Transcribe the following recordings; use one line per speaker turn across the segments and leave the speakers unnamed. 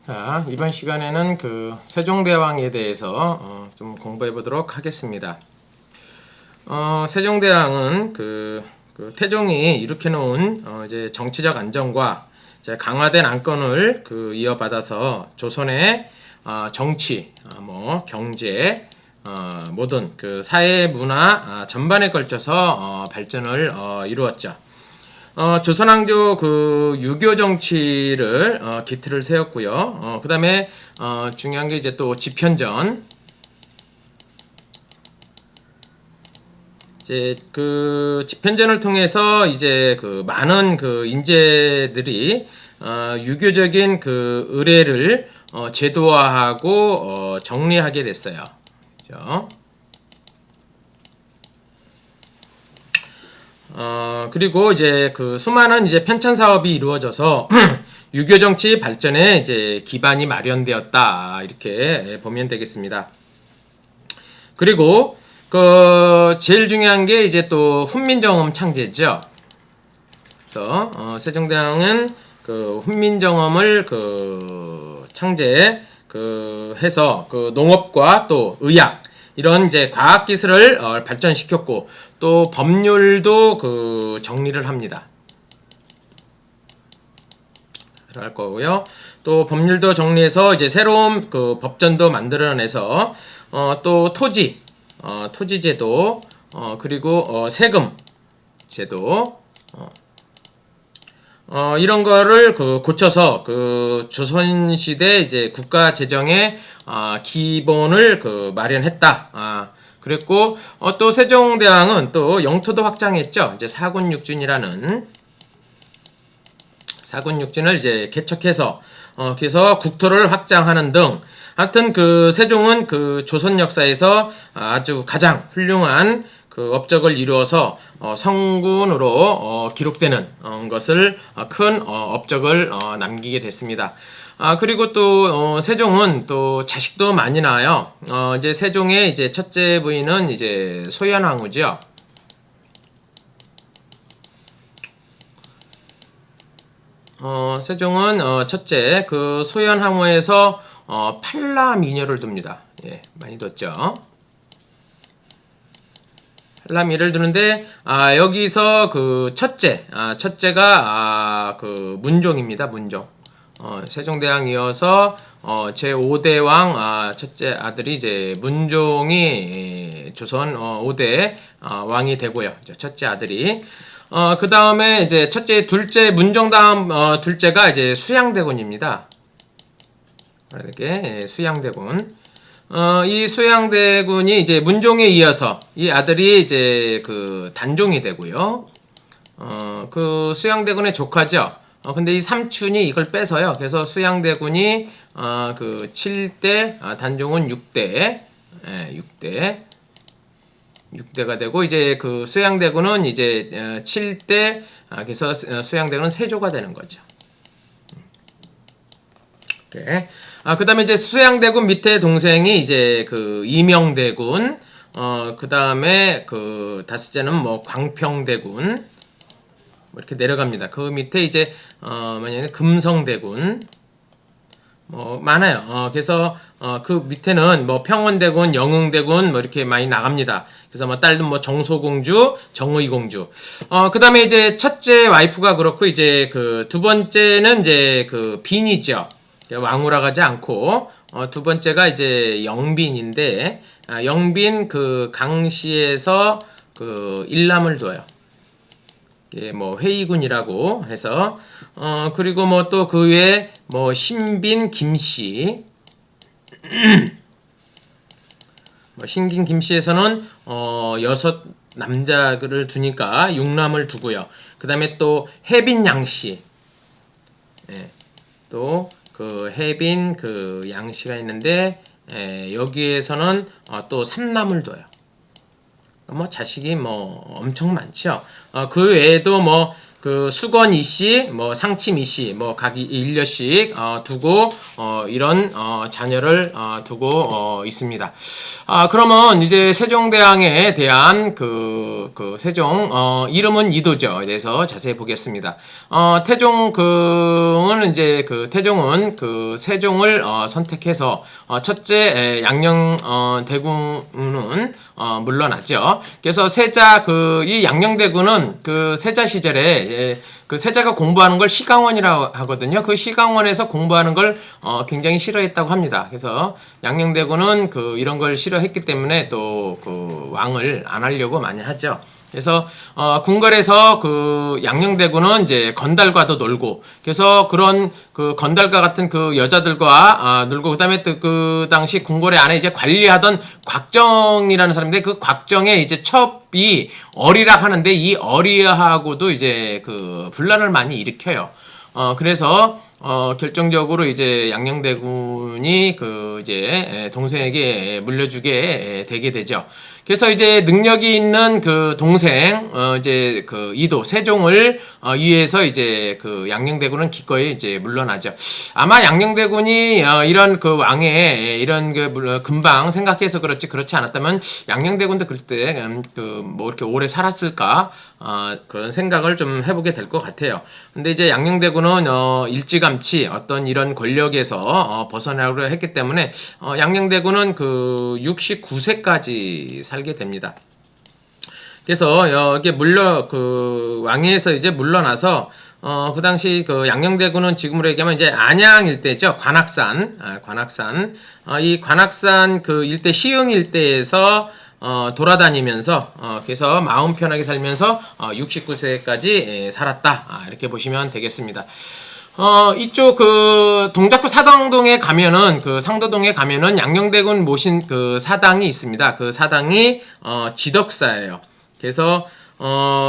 자, 이번 시간에는 그 세종대왕에 대해서 좀 공부해 보도록 하겠습니다. 세종대왕은 그 태종이 일으켜 놓은 이제 정치적 안정과 이제 강화된 안건을 이어받아서 조선의 정치, 경제, 모든 그 사회 문화 전반에 걸쳐서 발전을 이루었죠. 조선왕조 유교 정치를 기틀을 세웠고요. 그 다음에 중요한 게 이제 또 집현전. 이제 집현전을 통해서 이제 많은 인재들이 유교적인 의례를 제도화하고 정리하게 됐어요. 그렇죠? 그리고 이제 수많은 이제 편찬 사업이 이루어져서 유교 정치 발전에 이제 기반이 마련되었다, 이렇게 보면 되겠습니다. 그리고 제일 중요한 게 이제 또 훈민정음 창제죠. 그래서 세종대왕은 훈민정음을 창제 해서 농업과 또 의학, 이런 이제 과학 기술을 발전시켰고, 또 법률도 정리를 합니다. 할 거고요. 또 법률도 정리해서 이제 새로운 법전도 만들어내서 또 토지 제도, 그리고 세금 제도, 이런 거를 고쳐서 조선시대 이제 국가 재정의 기본을 마련했다. 그랬고, 또 세종대왕은 또 영토도 확장했죠. 이제 사군육준을 이제 개척해서 그래서 국토를 확장하는 등, 하여튼 세종은 조선 역사에서 아주 가장 훌륭한 업적을 이루어서 성군으로 기록되는 것을 큰 업적을 남기게 됐습니다. 그리고 또 세종은 또 자식도 많이 낳아요. 이제 세종의 이제 첫째 부인은 이제 소현왕후죠. 세종은 첫째 소현왕후에서 8남이녀를 둡니다. 예, 많이 뒀죠. 8남이를 두는데 여기서 첫째가 문종입니다. 문종. 세종대왕 이어서 제5대왕 첫째 아들이 이제 문종이 조선 5대 왕이 되고요. 첫째 아들이. 그 다음에 이제 둘째 문종 다음 둘째가 이제 수양대군입니다. 이렇게 수양대군. 이 수양대군이 이제 문종에 이어서 이 아들이 이제 단종이 되고요. 수양대군의 조카죠. 근데 이 삼촌이 이걸 뺏어요. 그래서 수양대군이 7대, 단종은 6대, 6대가 되고, 이제 수양대군은 이제 7대, 그래서 수양대군은 세조가 되는 거죠. 그 다음에 이제 수양대군 밑에 동생이 이제 이명대군, 그 다음에 다섯째는 광평대군, 이렇게 내려갑니다. 그 밑에 이제 만약에 금성대군, 많아요. 그래서 그 밑에는 평원대군, 영흥대군 이렇게 많이 나갑니다. 그래서 딸도 정소공주, 정의공주. 그 다음에 이제 첫째 와이프가 그렇고, 이제 두 번째는 이제 빈이죠. 왕후라 하지 않고, 두 번째가 이제 영빈인데, 영빈 강씨에서 일남을 둬요. 예, 회의군이라고 해서, 그리고 또 그 외에 신빈 김씨, 신긴 김씨에서는 6 남자를 두니까 6남을 두고요. 그 다음에 또 해빈 양씨, 예, 또 해빈 양씨가 있는데, 여기에서는 또 3남을 둬요. 자식이 엄청 많죠. 그 외에도 그 수건 이씨, 뭐 상침 이씨, 뭐 각 일녀씩 두고 이런 자녀를 두고 있습니다. 그러면 이제 세종대왕에 대한 그 세종 이름은 이도죠. 그래서 자세히 보겠습니다. 태종은 이제 태종은 세종을 선택해서 첫째 양녕대군은 물러났죠. 그래서 세자 이 양녕대군은 세자 시절에 세자가 공부하는 걸 시강원이라고 하거든요. 그 시강원에서 공부하는 걸 굉장히 싫어했다고 합니다. 그래서 양녕대군은 이런 걸 싫어했기 때문에 또 왕을 안 하려고 많이 하죠. 그래서 궁궐에서 양녕대군은 이제 건달과도 놀고, 그래서 그런 건달과 같은 여자들과 놀고, 그다음에 또 그 당시 궁궐에 안에 이제 관리하던 곽정이라는 사람인데, 그 곽정의 이제 첩이 어리락 하는데, 이 어리하고도 이제 분란을 많이 일으켜요. 그래서 결정적으로 이제 양녕대군이 이제 동생에게 물려주게 되게 되죠. 그래서 이제 능력이 있는 동생 이제 이도 세종을 위해서 이제 양녕대군은 기꺼이 이제 물러나죠. 아마 양녕대군이 이런 왕의 이런 금방 생각해서 그렇지 않았다면 양녕대군도 그때 뭐 이렇게 오래 살았을까 그런 생각을 좀 해보게 될 것 같아요. 근데 이제 양녕대군은 일찌감치 어떤 이런 권력에서 벗어나려고 했기 때문에 양녕대군은 69세까지 살게 됩니다. 그래서 이게 왕위에서 이제 물러나서 그 당시 양녕대군은 지금으로 얘기하면 이제 안양 일대죠. 관악산. 이 관악산 일대 시흥 일대에서 돌아다니면서 그래서 마음 편하게 살면서 69세까지 살았다. 이렇게 보시면 되겠습니다. 이쪽 동작구 사당동에 가면은 상도동에 가면은 양녕대군 모신 사당이 있습니다. 그 사당이 지덕사예요. 그래서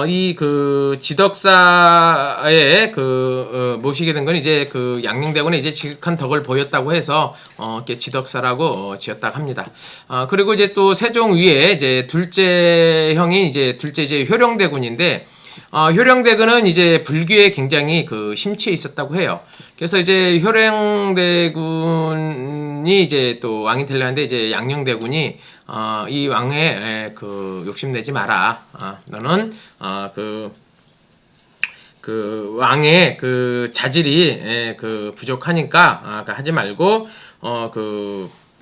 이 지덕사에 모시게 된 건 이제 양녕대군의 이제 지극한 덕을 보였다고 해서 이렇게 지덕사라고 지었다고 합니다. 그리고 이제 또 세종 위에 이제 둘째 이제 효령대군인데, 효령대군은 이제 불교에 굉장히 심취해 있었다고 해요. 그래서 이제 효령대군이 이제 또 왕이 되려는데, 이제 양녕대군이 이 왕의 욕심내지 마라. 너는 왕의 자질이 부족하니까 하지 말고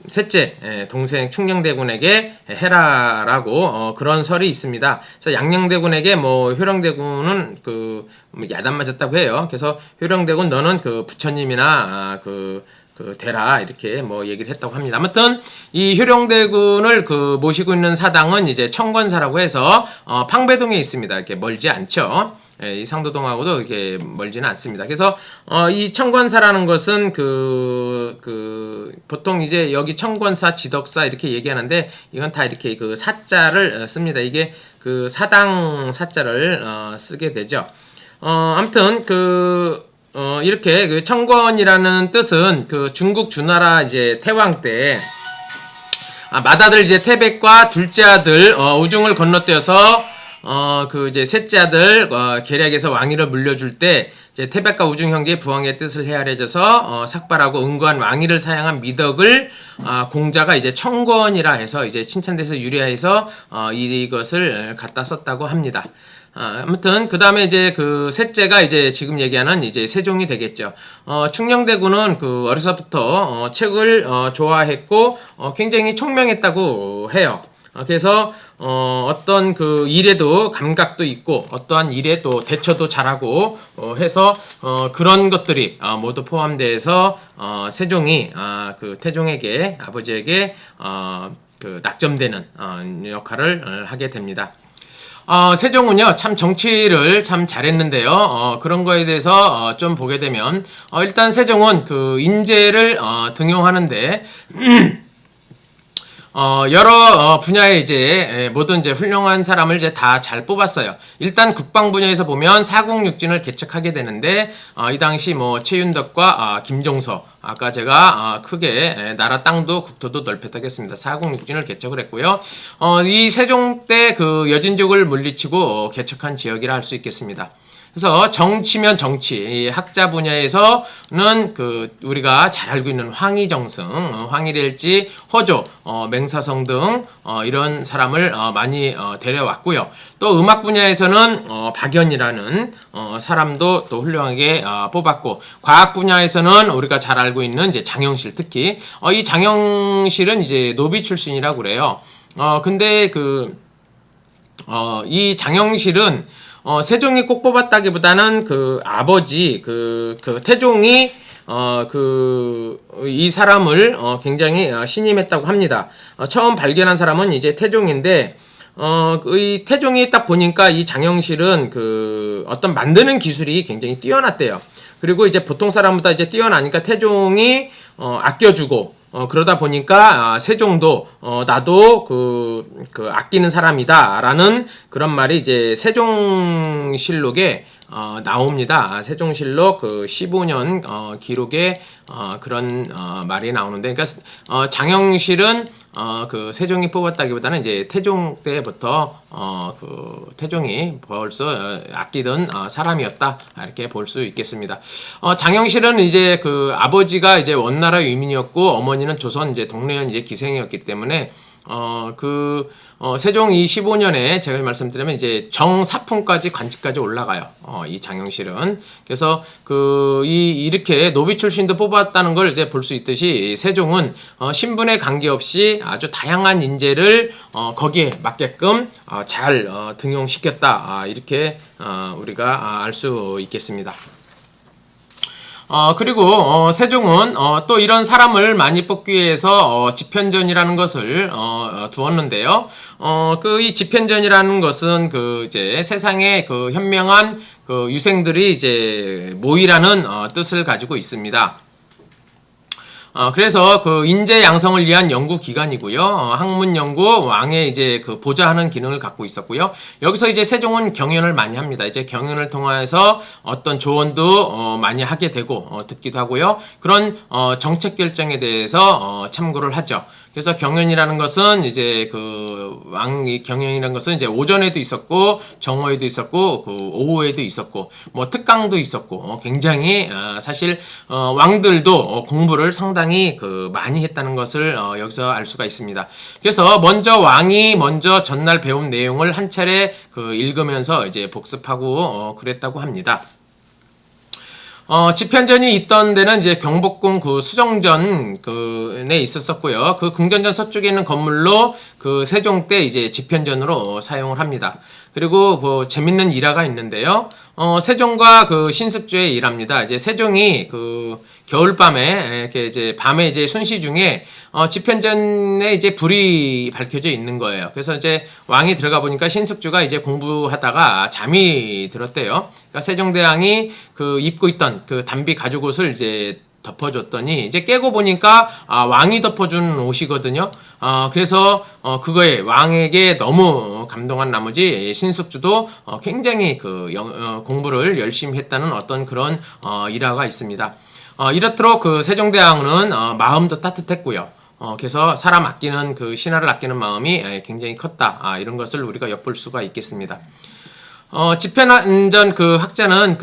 셋째 동생 충녕대군에게 해라라고 그런 설이 있습니다. 그래서 양녕대군에게 효령대군은 야단 맞았다고 해요. 그래서 효령대군 너는 부처님이나 되라 이렇게 얘기를 했다고 합니다. 아무튼 이 효령대군을 모시고 있는 사당은 이제 청권사라고 해서 팡배동에 있습니다. 이렇게 멀지 않죠. 이 상도동하고도 이렇게 멀지는 않습니다. 그래서 이 청권사라는 것은 보통 이제 여기 청권사, 지덕사 이렇게 얘기하는데, 이건 다 이렇게 사자를 씁니다. 이게 사당 사자를 쓰게 되죠. 아무튼 이렇게 청권이라는 뜻은 중국 주나라 이제 태왕 때 맏아들 이제 태백과 둘째 아들 우중을 건너뛰어서 이제 셋째 아들 계략에서 왕위를 물려줄 때 이제 태백과 우중 형제의 부왕의 뜻을 헤아려져서 삭발하고 응고한 왕위를 사양한 미덕을 공자가 이제 청권이라 해서 이제 칭찬돼서 유래해서 이것을 갖다 썼다고 합니다. 아무튼 그 다음에 이제 셋째가 이제 지금 얘기하는 이제 세종이 되겠죠. 충녕대군은 어려서부터 책을 좋아했고 굉장히 총명했다고 해요. 그래서 어떤 일에도 감각도 있고 어떠한 일에 또 대처도 잘하고 해서 그런 것들이 모두 포함돼서 세종이 태종에게 아버지에게 낙점되는 역할을 하게 됩니다. 세종은요 참 정치를 참 잘했는데요. 그런 거에 대해서 좀 보게 되면 일단 세종은 인재를 등용하는데 여러 분야에 이제 모든 이제 훌륭한 사람을 이제 다 잘 뽑았어요. 일단 국방 분야에서 보면 사국육진을 개척하게 되는데 이 당시 최윤덕과 김종서, 아까 제가 크게 나라 땅도 국토도 넓혔다고 했습니다. 사국육진을 개척을 했고요. 이 세종 때 여진족을 물리치고 개척한 지역이라 할 수 있겠습니다. 그래서 정치면 정치, 이 학자 분야에서는 그 우리가 잘 알고 있는 황희정승, 황희일지, 허조, 맹사성 등 이런 사람을 많이 데려왔고요. 또 음악 분야에서는 박연이라는 사람도 또 훌륭하게 뽑았고, 과학 분야에서는 우리가 잘 알고 있는 이제 장영실, 특히 이 장영실은 이제 노비 출신이라고 그래요. 근데 이 장영실은 세종이 꼭 뽑았다기보다는 그 아버지 그 태종이 이 사람을 굉장히 신임했다고 합니다. 처음 발견한 사람은 이제 태종인데, 이 태종이 딱 보니까 이 장영실은 그 어떤 만드는 기술이 굉장히 뛰어났대요. 그리고 이제 보통 사람보다 이제 뛰어나니까 태종이 아껴주고, 그러다 보니까 세종도 나도 그 아끼는 사람이다라는 그런 말이 이제 세종실록에 나옵니다. 세종실록 그 15년 기록에 그런 말이 나오는데, 그러니까 장영실은 그 세종이 뽑았다기보다는 이제 태종 때부터 그 태종이 벌써 아끼던 사람이었다, 이렇게 볼 수 있겠습니다. 장영실은 이제 그 아버지가 이제 원나라 유민이었고 어머니는 조선 이제 동래현 이제 기생이었기 때문에 세종 이 15년에 제가 말씀드리면 이제 정사품까지 관직까지 올라가요. 이 장영실은. 그래서 이렇게 노비 출신도 뽑았다는 걸 이제 볼 수 있듯이, 세종은 신분에 관계없이 아주 다양한 인재를 거기에 맞게끔 잘 등용시켰다. 이렇게 우리가 알 수 있겠습니다. 그리고 세종은 또 이런 사람을 많이 뽑기 위해서 집현전이라는 것을 두었는데요. 이 집현전이라는 것은 이제 세상에 현명한 유생들이 이제 모이라는 뜻을 가지고 있습니다. 그래서 인재 양성을 위한 연구 기관이고요. 학문 연구, 왕의 이제 보좌하는 기능을 갖고 있었고요. 여기서 이제 세종은 경연을 많이 합니다. 이제 경연을 통해서 어떤 조언도 많이 하게 되고 듣기도 하고요. 그런 정책 결정에 대해서 참고를 하죠. 그래서 경연이라는 것은 이제 왕이 경연이라는 것은 이제 오전에도 있었고 정오에도 있었고 오후에도 있었고 뭐 특강도 있었고 굉장히 사실 왕들도 공부를 상당히 많이 했다는 것을 여기서 알 수가 있습니다. 그래서 왕이 먼저 전날 배운 내용을 한 차례 읽으면서 이제 복습하고 그랬다고 합니다. 집현전이 있던 데는 이제 경복궁 수정전에 있었었고요. 궁전전 서쪽에 있는 건물로 세종 때 이제 집현전으로 사용을 합니다. 그리고 재밌는 일화가 있는데요. 세종과 신숙주의 일화입니다. 이제 세종이 겨울밤에 이렇게 이제 밤에 이제 순시 중에 집현전에 이제 불이 밝혀져 있는 거예요. 그래서 이제 왕이 들어가 보니까 신숙주가 이제 공부하다가 잠이 들었대요. 그러니까 세종대왕이 입고 있던 담비 가죽 옷을 이제 덮어줬더니 이제 깨고 보니까 왕이 덮어준 옷이거든요. 그래서 그거에 왕에게 너무 감동한 나머지 신숙주도 굉장히 공부를 열심히 했다는 어떤 그런 일화가 있습니다. 이렇도록 세종대왕은 마음도 따뜻했고요. 그래서 사람 아끼는 신하를 아끼는 마음이 굉장히 컸다. 이런 것을 우리가 엿볼 수가 있겠습니다. 집현전 학자는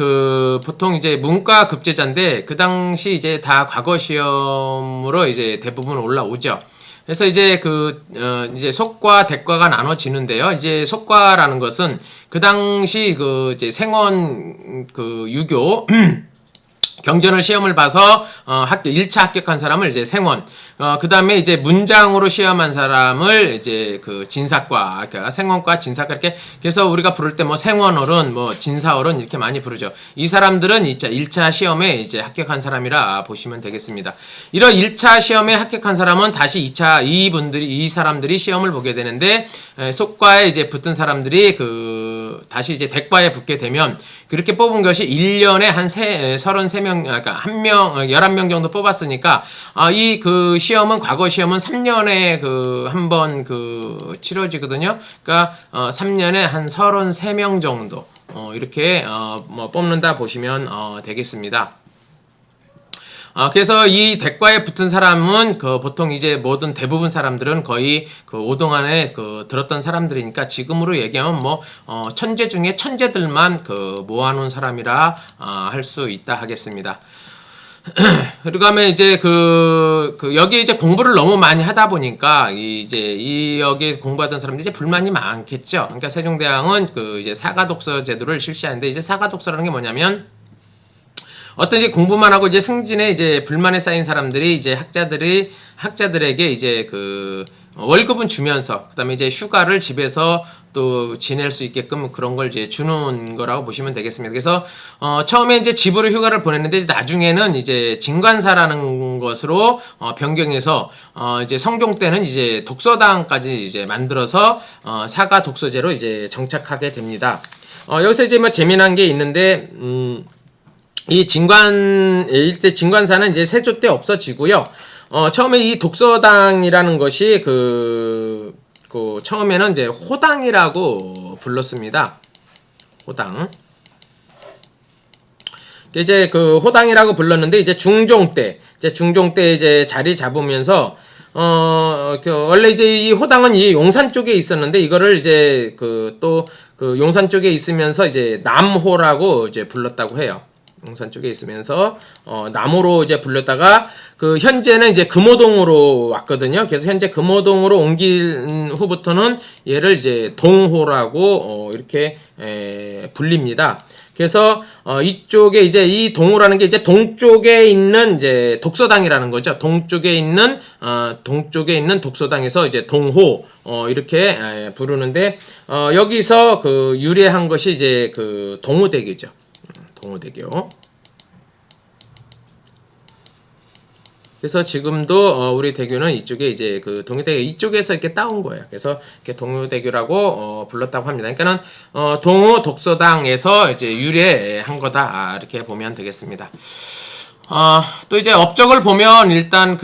보통 이제 문과 급제자인데 그 당시 이제 다 과거 시험으로 이제 대부분 올라오죠. 그래서 이제 이제 속과 대과가 나눠지는데요. 이제 속과라는 것은 그 당시 이제 생원 유교 경전을 시험을 봐서 1차 합격한 사람을 이제 생원, 그 다음에 이제 문장으로 시험한 사람을 이제 진사과, 그러니까 생원과 진사과 이렇게, 그래서 우리가 부를 때 뭐 생원어른, 뭐 진사어른 이렇게 많이 부르죠. 이 사람들은 1차 시험에 이제 합격한 사람이라 보시면 되겠습니다. 이런 1차 시험에 합격한 사람은 다시 이 사람들이 시험을 보게 되는데, 속과에 이제 붙은 사람들이 다시 이제 대과에 붙게 되면, 그렇게 뽑은 것이 1년에 한 33명, 그러니까 11명 정도 뽑았으니까, 이 시험은, 과거 시험은 3년에 한 번 치러지거든요. 그러니까, 3년에 한 33명 정도, 이렇게, 뽑는다 보시면, 되겠습니다. 그래서 이 대과에 붙은 사람은 보통 이제 모든 대부분 사람들은 거의 오동안에 들었던 사람들이니까 지금으로 얘기하면 뭐 천재 중에 천재들만 모아놓은 사람이라 할 수 있다 하겠습니다. 그리고 하면 이제 여기 이제 공부를 너무 많이 하다 보니까 여기 공부하던 사람들이 이제 불만이 많겠죠. 그러니까 세종대왕은 이제 사가독서 제도를 실시하는데, 이제 사가독서라는 게 뭐냐면 어떤 이제 공부만 하고 이제 승진에 이제 불만에 쌓인 사람들이 이제 학자들에게 이제 월급은 주면서 그다음에 이제 휴가를 집에서 또 지낼 수 있게끔 그런 걸 이제 주는 거라고 보시면 되겠습니다. 그래서 처음에 이제 집으로 휴가를 보냈는데 나중에는 이제 진관사라는 것으로 변경해서 이제 성종 때는 이제 독서당까지 이제 만들어서 사가 독서제로 이제 정착하게 됩니다. 여기서 이제 뭐 재미난 게 있는데 이 일대 진관사는 이제 세조 때 없어지고요. 처음에 이 독서당이라는 것이 처음에는 이제 호당이라고 불렀습니다. 호당. 이제 호당이라고 불렀는데, 이제 중종 때 이제 자리 잡으면서 원래 이제 이 호당은 이 용산 쪽에 있었는데, 이거를 이제 또 용산 쪽에 있으면서 이제 남호라고 이제 불렀다고 해요. 용산 쪽에 있으면서 남호로 이제 불렸다가 현재는 이제 금호동으로 왔거든요. 그래서 현재 금호동으로 옮긴 후부터는 얘를 이제 동호라고 이렇게 불립니다. 그래서 이쪽에 이제 이 동호라는 게 이제 동쪽에 있는 이제 독서당이라는 거죠. 동쪽에 있는 독서당에서 이제 동호 이렇게 부르는데, 여기서 유래한 것이 이제 동호대교죠. 동호대교. 그래서 지금도 우리 대교는 이쪽에 이제 동호대교 이쪽에서 이렇게 따온 거예요. 그래서 이렇게 동호대교라고 불렀다고 합니다. 그러니까는 동호 독서당에서 이제 유래한 거다, 이렇게 보면 되겠습니다. 또 이제 업적을 보면 일단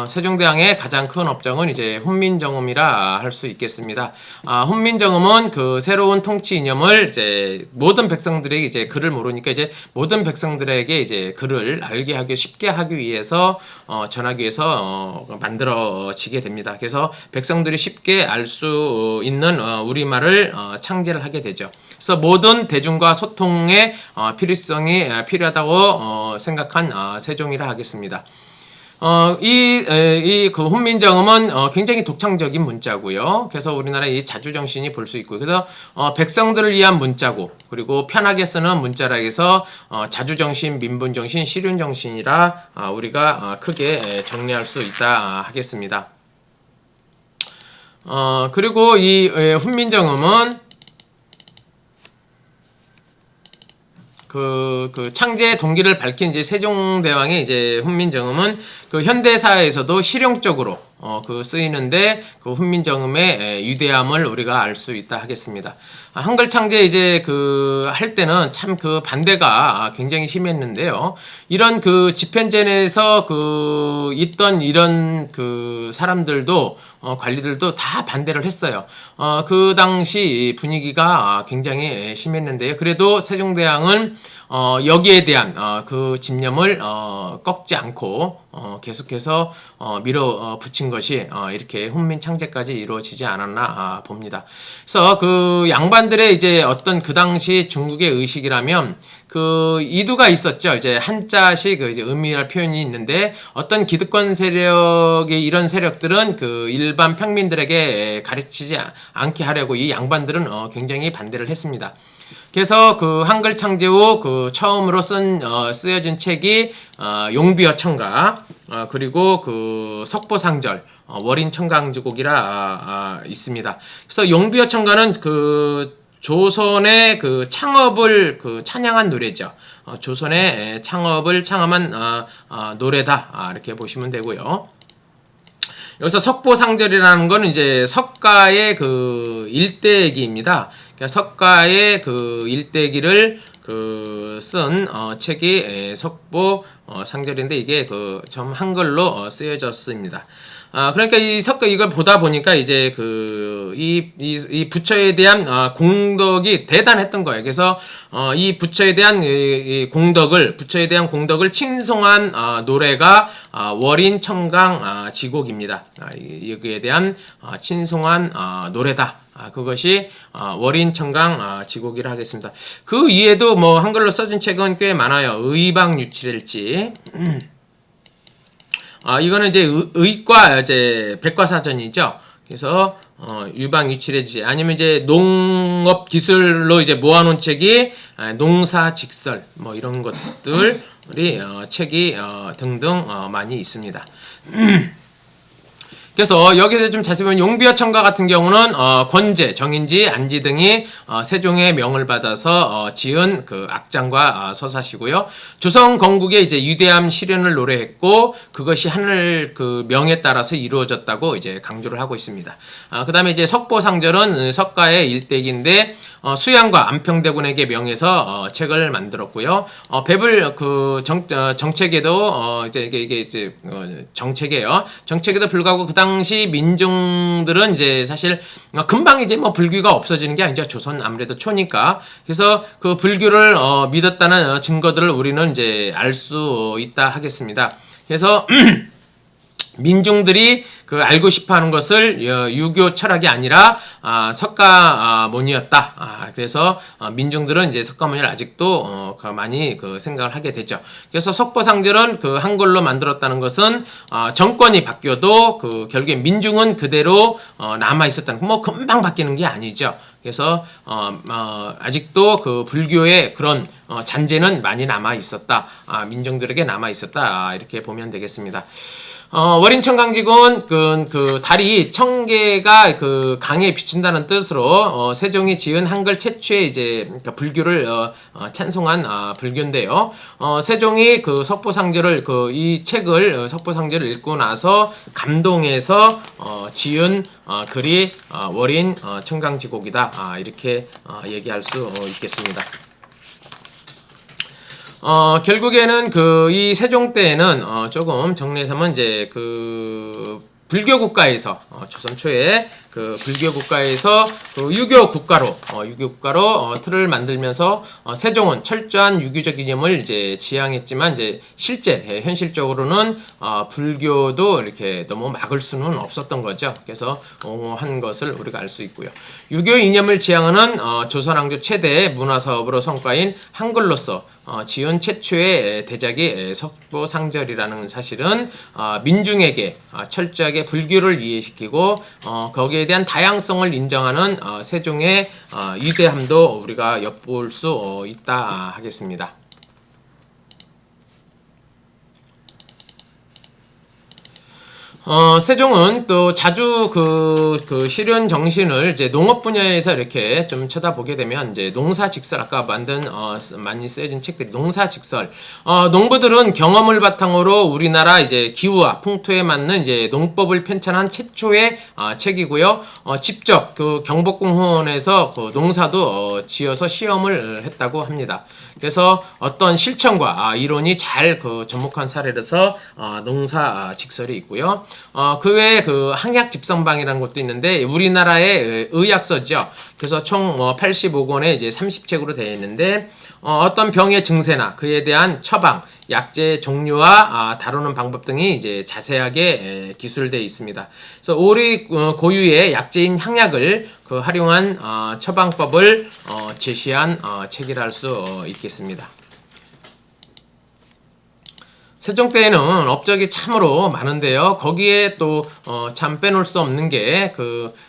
세종대왕의 가장 큰 업적은 이제 훈민정음이라 할 수 있겠습니다. 훈민정음은 새로운 통치 이념을 이제 모든 백성들에게 이제 글을 모르니까 이제 모든 백성들에게 이제 글을 쉽게 하기 위해서 전하기 위해서 만들어지게 됩니다. 그래서 백성들이 쉽게 알 수 있는 우리말을 창제를 하게 되죠. 그래서 모든 대중과 소통의 필요성이 필요하다고 생각한 세종이라 하겠습니다. 훈민정음은 굉장히 독창적인 문자고요. 그래서 우리나라의 이 자주정신이 볼 수 있고, 그래서 백성들을 위한 문자고, 그리고 편하게 쓰는 문자라 해서 자주정신, 민분정신, 실윤정신이라 우리가 크게 정리할 수 있다 하겠습니다. 그리고 이 훈민정음은 창제 동기를 밝힌 이제 세종대왕의 이제 훈민정음은 현대사에서도 실용적으로 쓰이는데 훈민정음의 위대함을 우리가 알 수 있다 하겠습니다. 한글 창제 이제 할 때는 참 반대가 굉장히 심했는데요. 이런 집현전에서 있던 이런 사람들도 관리들도 다 반대를 했어요. 그 당시 분위기가 굉장히 심했는데요. 그래도 세종대왕은 여기에 대한 집념을 꺾지 않고 계속해서 밀어붙인 것이 이렇게 훈민창제까지 이루어지지 않았나 봅니다. 그래서 양반들의 이제 어떤 그 당시 중국의 의식이라면 이두가 있었죠. 이제 한자식 이제 의미할 표현이 있는데, 어떤 기득권 세력의 이런 세력들은 일반 평민들에게 가르치지 않게 하려고 이 양반들은 굉장히 반대를 했습니다. 그래서 한글 창제 후 처음으로 쓰여진 책이 용비어천가, 그리고 석보상절, 월인청강지곡이라 있습니다. 그래서 용비어천가는 조선의 창업을 찬양한 노래죠. 조선의 창업을 창함한 노래다, 이렇게 보시면 되고요. 여기서 석보상절이라는 거는 이제 석가의 일대기입니다. 그러니까 석가의 일대기를 쓴 책이 석보 상절인데, 이게 좀 한글로 쓰여졌습니다. 그러니까 이걸 보다 보니까 이제 이 부처에 대한 공덕이 대단했던 거예요. 그래서 이 부처에 대한 부처에 대한 공덕을 칭송한 노래가 월인 청강 지곡입니다. 여기에 대한 칭송한 노래다. 그것이 월인 청강 지곡이라 하겠습니다. 그 이외에도 뭐 한글로 써진 책은 꽤 많아요. 의방유치일지. 이거는 이제 의과 이제 백과사전이죠. 그래서 유방유치일지 아니면 이제 농업 기술로 이제 모아놓은 책이 농사직설 뭐 이런 것들이 책이 등등 많이 있습니다. 그래서 여기서 좀 자세히 보면 용비어 청가 같은 경우는 권제, 정인지, 안지 등이 세종의 명을 받아서 지은 그 악장과 서사시고요. 조선 건국의 이제 유대함 실현을 노래했고 그것이 하늘 그 명에 따라서 이루어졌다고 이제 강조를 하고 있습니다. 그다음에 이제 석보상절은 석가의 일대기인데 수양과 안평대군에게 명해서 책을 만들었고요. 배불 그 정책에도 이게 이제 정책이에요. 정책에도 불구하고 그 당시 민중들은 이제 사실 금방 이제 뭐 불교가 없어지는 게 아니죠. 조선 아무래도 초니까. 그래서 그 불교를 믿었다는 증거들을 우리는 이제 알 수 있다 하겠습니다. 그래서 민중들이 그 알고 싶어하는 것을 유교 철학이 아니라 석가모니였다. 그래서 민중들은 이제 석가모니를 아직도 많이 그 생각을 하게 되죠. 그래서 석보상절은 그 한글로 만들었다는 것은 정권이 바뀌어도 그 결국에 민중은 그대로 남아 있었다는 뭐 금방 바뀌는 게 아니죠. 그래서 아직도 그 불교의 그런 잔재는 많이 남아 있었다. 민중들에게 남아 있었다. 이렇게 보면 되겠습니다. 월인청강지군 그 달이 1000개가 그 강에 비친다는 뜻으로 세종이 지은 한글 최초의 이제 그러니까 불교를 찬송한 불교인데요. 세종이 그 석보상절을 이 책을 석보상절을 읽고 나서 감동해서 지은 글이 월인 청강지곡이다. 이렇게 얘기할 수 있겠습니다. 결국에는 이 세종 때에는 조금 정리해서 하면 이제 그 불교 국가에서 조선 초에 그 불교 국가에서 그 유교 국가로 틀을 만들면서 세종은 철저한 유교적 이념을 이제 지향했지만 이제 실제 현실적으로는 불교도 이렇게 너무 막을 수는 없었던 거죠. 그래서 한 것을 우리가 알 수 있고요. 유교 이념을 지향하는 조선왕조 최대의 문화 사업으로 성과인 한글로서 지은 최초의 대작이 석보상절이라는 사실은 민중에게 철저하게 불교를 이해시키고 거기에 대한 다양성을 인정하는 세종의 위대함도 우리가 엿볼 수 있다 하겠습니다. 세종은 또 자주 그 실현 정신을 이제 농업 분야에서 이렇게 좀 쳐다보게 되면 이제 농사직설 아까 만든 많이 쓰여진 책들이 농사직설 농부들은 경험을 바탕으로 우리나라 이제 기후와 풍토에 맞는 이제 농법을 편찬한 최초의 책이고요. 직접 그 경복궁원에서 그 농사도 지어서 시험을 했다고 합니다. 그래서 어떤 실천과 이론이 잘 그 접목한 사례라서 농사직설이 있고요. 그 외에 그 항약집성방이라는 것도 있는데 우리나라의 의학서죠. 그래서 총 85권에 이제 30책으로 되어 있는데 어떤 병의 증세나 그에 대한 처방, 약제 종류와 다루는 방법 등이 이제 자세하게 기술되어 있습니다. 그래서 우리 고유의 약제인 향약을 그 활용한 처방법을 제시한 책이라 할 수 있겠습니다. 세종 때에는 업적이 참으로 많은데요. 거기에 또 참 빼놓을 수 없는 게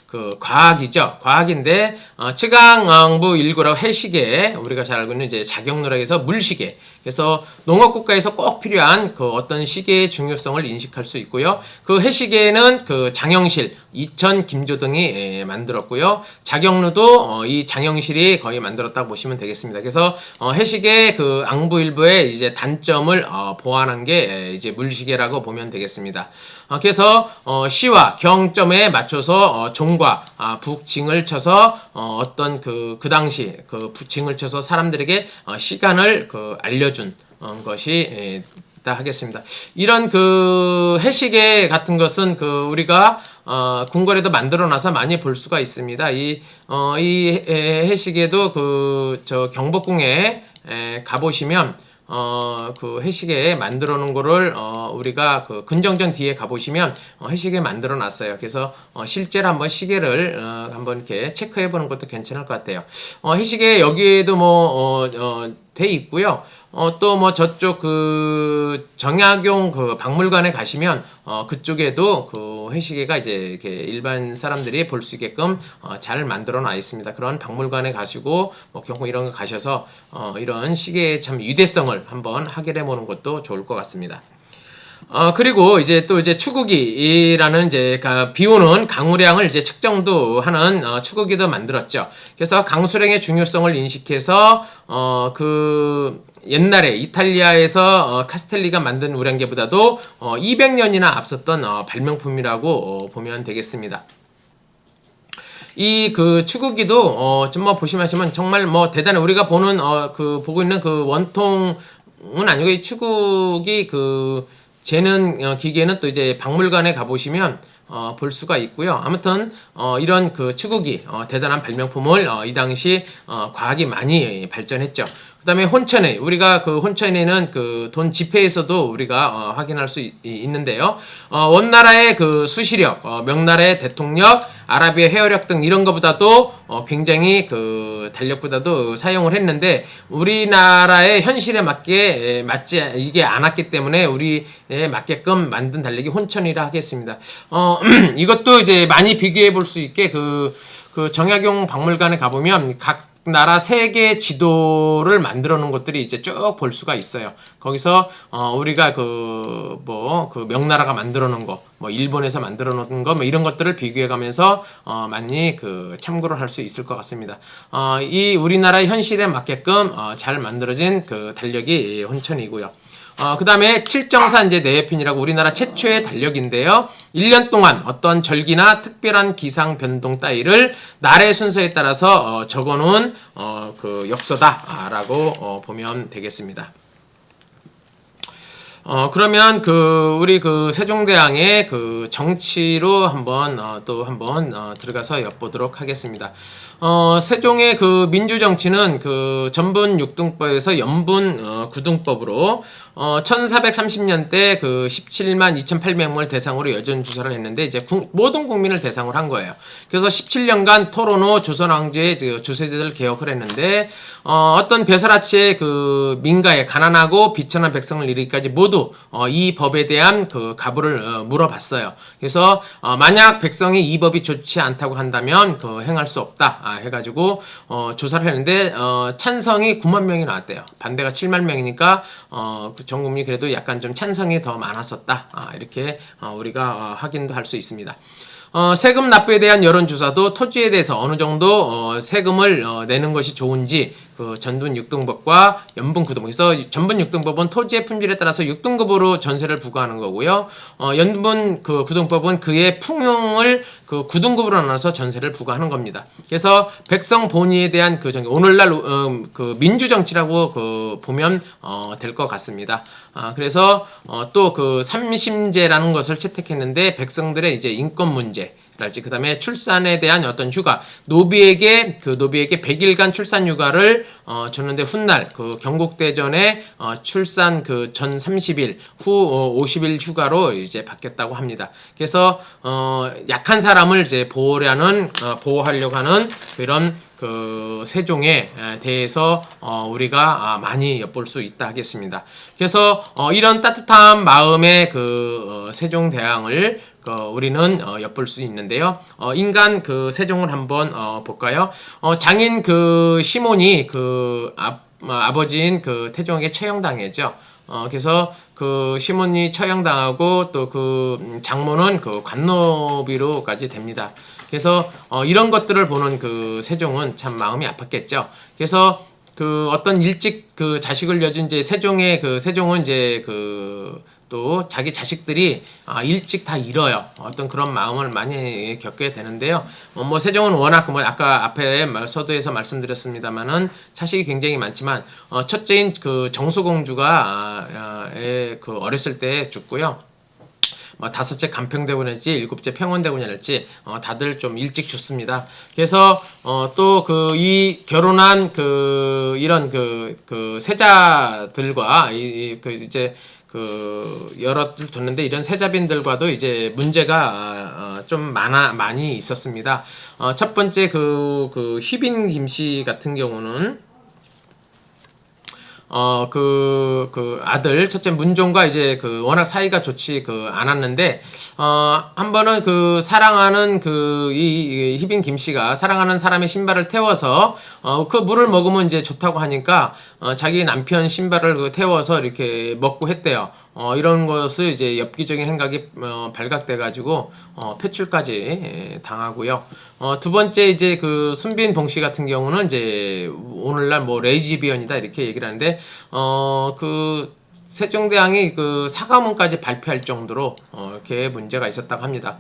그 과학이죠. 과학인데 칠강부 일구라고 해시계 우리가 잘 알고 있는 이제 자경루락에서 물시계. 그래서 농업국가에서 꼭 필요한 그 어떤 시계의 중요성을 인식할 수 있고요. 그 해시계는 그 장영실, 이천, 김조 등이 만들었고요. 자경루도 이 장영실이 거의 만들었다고 보시면 되겠습니다. 그래서 해시계 그 앙부일부의 이제 단점을 보완한 게 이제 물시계라고 보면 되겠습니다. 그래서 시와 경점에 맞춰서 종과 북징을 쳐서 어떤 그 당시 그 북징을 쳐서 사람들에게 시간을 알려준 것이 있다 하겠습니다. 이런 그 해시계 같은 것은 그 우리가 궁궐에도 만들어놔서 많이 볼 수가 있습니다. 이 해시계도 그 저 경복궁에 가보시면 그 해시계 만들어 놓은 거를 우리가 그 근정전 뒤에 가보시면 해시계 만들어 놨어요. 그래서 실제로 한번 시계를 한번 이렇게 체크해 보는 것도 괜찮을 것 같아요. 해시계 여기에도 뭐 돼 있고요. 또 뭐 저쪽 그 정약용 그 박물관에 가시면 그쪽에도 그 해시계가 이제 이렇게 일반 사람들이 볼 수 있게끔 잘 만들어 놔 있습니다. 그런 박물관에 가시고 뭐 경복 이런 거 가셔서 이런 시계의 참 유대성을 한번 확인해 보는 것도 좋을 것 같습니다. 그리고 이제 또 이제 추구기라는 이제 비 오는 강우량을 이제 측정도 하는 추구기도 만들었죠. 그래서 강수량의 중요성을 인식해서 그 옛날에 이탈리아에서 카스텔리가 만든 우량계보다도 200년이나 앞섰던 발명품이라고 보면 되겠습니다. 이 그 추구기도 좀 뭐 보시면 정말 뭐 대단해. 우리가 보는 그 보고 있는 그 원통은 아니고 이 추구기 그 재는 기계는 또 이제 박물관에 가보시면 볼 수가 있고요. 아무튼 이런 그 추구기 대단한 발명품을 이 당시 과학이 많이 발전했죠. 그다음에 혼천에 우리가 그 혼천에는 그 돈 지폐에서도 우리가 확인할 수 있는데요. 원나라의 그 수시력, 명나라의 대통령, 아라비아 헤어력 등 이런 것보다도 굉장히 그 달력보다도 사용을 했는데 우리나라의 현실에 맞지 이게 않았기 때문에 우리에 맞게끔 만든 달력이 혼천이라 하겠습니다. 이것도 이제 많이 비교해 볼 수 있게 그 정약용 박물관에 가보면 각 나라 세계 지도를 만들어 놓은 것들이 이제 쭉 볼 수가 있어요. 거기서 우리가 그 명나라가 만들어 놓은 거, 뭐 일본에서 만들어 놓은 거, 뭐 이런 것들을 비교해 가면서 많이 그 참고를 할 수 있을 것 같습니다. 이 우리나라의 현실에 맞게끔 잘 만들어진 그 달력이 혼천이고요. 그 다음에 칠정사 이제 내외편이라고 우리나라 최초의 달력인데요. 1년 동안 어떤 절기나 특별한 기상 변동 따위를 날의 순서에 따라서 적어놓은 그 역서다라고 보면 되겠습니다. 그러면 우리 세종대왕의 정치로 한번 들어가서 엿보도록 하겠습니다. 세종의 민주 정치는 전분 6등법에서 연분 9등법으로 1430년대 17만 2,800명을 대상으로 여론조사를 했는데 이제 모든 국민을 대상으로 한 거예요. 그래서 17년간 토론 후 조선왕조의 주세제를 개혁을 했는데 어떤 벼슬아치의 민가에 가난하고 비천한 백성을 이르기까지 모두 이 법에 대한 가부를 물어봤어요. 그래서 만약 백성이 이 법이 좋지 않다고 한다면 행할 수 없다 해가지고 조사를 했는데 찬성이 9만 명이 나왔대요. 반대가 7만 명이니까 전 국민이 그래도 약간 좀 찬성이 더 많았었다 이렇게 우리가 확인도 할 수 있습니다. 세금 납부에 대한 여론조사도 토지에 대해서 어느 정도 세금을 내는 것이 좋은지 전분 6등법과 연분 9등법. 그래서 전분 6등법은 토지의 품질에 따라서 6등급으로 전세를 부과하는 거고요. 연분 9등법은 그의 풍용을 9등급으로 나눠서 전세를 부과하는 겁니다. 그래서 백성 본위에 대한 오늘날 민주정치라고 보면 될 것 같습니다. 그래서 또 삼심제라는 것을 채택했는데 백성들의 이제 인권 문제 그 다음에 출산에 대한 어떤 휴가, 노비에게 100일간 출산 휴가를 줬는데 훗날 경국대전에 출산 전 30일 후 50일 휴가로 이제 바뀌었다고 합니다. 그래서 약한 사람을 이제 보호하려고 하는 그런 세종에 대해서 우리가 많이 엿볼 수 있다 하겠습니다. 그래서 이런 따뜻한 마음의 세종대왕을 우리는 엿볼 수 있는데요. 인간 세종을 한번 볼까요? 장인 시몬이 아버지인 태종에게 처형당했죠. 그래서 시몬이 처형당하고 또 장모는 관노비로까지 됩니다. 그래서 이런 것들을 보는 세종은 참 마음이 아팠겠죠. 그래서 어떤 일찍 자식을 여준 이제 세종은 이제 또 자기 자식들이 일찍 다 잃어요. 어떤 그런 마음을 많이 겪게 되는데요. 뭐 세종은 워낙 뭐 아까 앞에 서두에서 말씀드렸습니다만은 자식이 굉장히 많지만 첫째인 그 정수공주가 그 어렸을 때 죽고요. 뭐 다섯째 간평대군이랄지 일곱째 평원대군이랄지 다들 좀 일찍 죽습니다. 그래서 또 그 이 결혼한 그 이런 그 세자들과 그 이제 그 여럿을 뒀는데 이런 세자빈들과도 이제 문제가 좀 많이 있었습니다. 첫 번째 그 휘빈 김씨 같은 경우는 그 아들, 첫째 문종과 이제 그 워낙 사이가 좋지 않았는데, 한 번은 그 사랑하는 이 희빈 김씨가 사랑하는 사람의 신발을 태워서, 그 물을 먹으면 이제 좋다고 하니까, 자기 남편 신발을 태워서 이렇게 먹고 했대요. 이런 것을 이제 엽기적인 행각이 발각돼가지고 폐출까지 당하고요. 두 번째 이제 그 순빈 봉씨 같은 경우는 이제 오늘날 뭐 레이지비언이다 이렇게 얘기를 하는데 그 세종대왕이 그 사과문까지 발표할 정도로 이렇게 문제가 있었다고 합니다.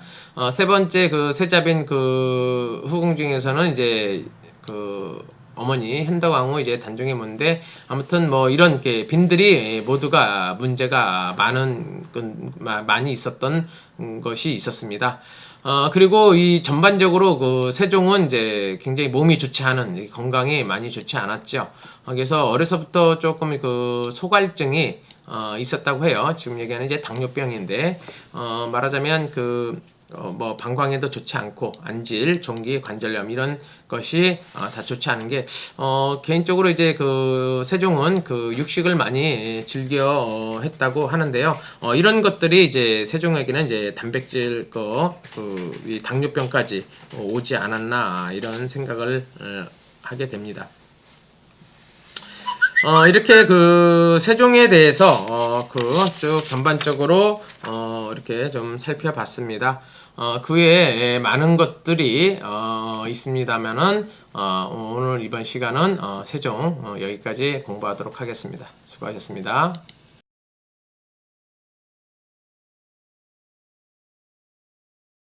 세 번째 그 세자빈 그 후궁 중에서는 이제 그 어머니 현덕왕후 이제 단종의 문인데 아무튼 뭐 이런 게 빈들이 모두가 문제가 많이 있었던 것이 있었습니다. 그리고 이 전반적으로 그 세종은 이제 굉장히 몸이 좋지 않은 건강이 많이 좋지 않았죠. 그래서 어려서부터 조금 그 소갈증이 있었다고 해요. 지금 얘기하는 이제 당뇨병인데 말하자면 뭐 방광에도 좋지 않고 안질, 종기, 관절염 이런 것이 다 좋지 않은 게 개인적으로 이제 그 세종은 그 육식을 많이 즐겨 했다고 하는데요. 이런 것들이 이제 세종에게는 이제 단백질 이 당뇨병까지 오지 않았나 이런 생각을 하게 됩니다. 이렇게 그 세종에 대해서 쭉 전반적으로 이렇게 좀 살펴봤습니다. 그 외에 많은 것들이 있습니다만은 오늘 이번 시간은 세종 여기까지 공부하도록 하겠습니다. 수고하셨습니다.